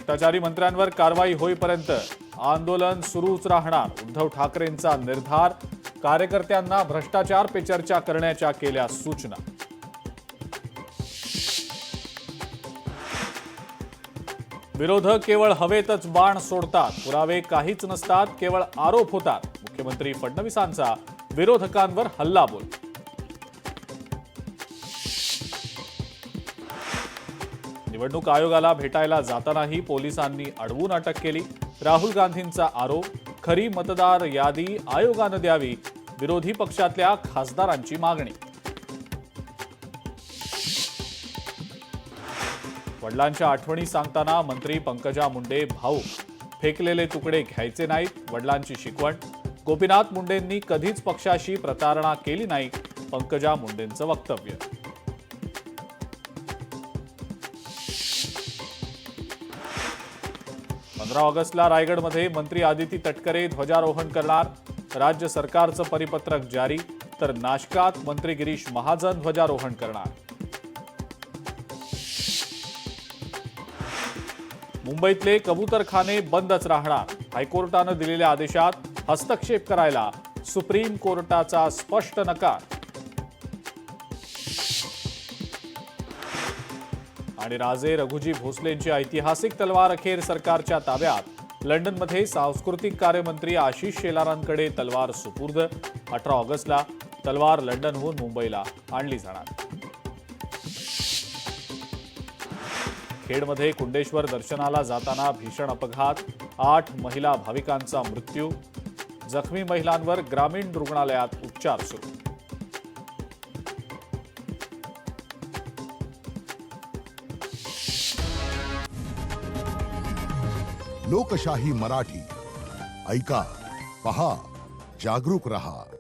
भ्रष्टाचारी मंत्र्यांवर कारवाई होईपर्यंत आंदोलन सुरूच राहणार, उद्धव ठाकरेंचा निर्धार. कार्यकर्त्यांना भ्रष्टाचार पे चर्चा करण्याच्या केल्या सूचना. विरोधक केवळ हवेतच बाण सोडतात, पुरावे काहीच नसतात, केवळ आरोप होतात. मुख्यमंत्री फडणवीसांचा विरोधकांवर हल्लाबोल. निवडणूक आयोगाला भेटायला जातानाही पोलिसांनी अडवून अटक केली. राहुल गांधींचा आरोप, खरी मतदार यादी आयोगानं द्यावी, विरोधी पक्षातल्या खासदारांची मागणी. वडिलांच्या आठवणी सांगताना मंत्री पंकजा मुंडे भाऊक, फेकलेले तुकडे घ्यायचे नाहीत, वडिलांची शिकवण. गोपीनाथ मुंडेंनी कधीच पक्षाशी प्रतारणा केली नाही, पंकजा मुंडेंचं वक्तव्य. ऑगस्टला रायगडमध्ये मंत्री आदिती तटकरे ध्वजारोहण करणार. राज्य सरकारचं परिपत्रक जारी, तर नाशकात मंत्री गिरीश महाजन ध्वजारोहण करणार. मुंबईतले कबूतरखाने बंदच राहणार. हायकोर्टानं दिलेल्या आदेशात हस्तक्षेप करायला सुप्रीम कोर्टाचा स्पष्ट नकार. आणि राजे रघुजी भोसलेंची ऐतिहासिक तलवार अखेर सरकारच्या ताब्यात. लंडनमध्ये सांस्कृतिक कार्यमंत्री आशिष शेलारांकडे तलवार सुपूर्द. 18 ऑगस्टला तलवार लंडनहून मुंबईला आणली जाणार. खेडमध्ये कुंडेश्वर दर्शनाला जाताना भीषण अपघात, 8 महिला भाविकांचा मृत्यू. जखमी महिलांवर ग्रामीण रुग्णालयात उपचार सुरू. लोकशाही मराठी ऐका, पहा, जागरूक रहा.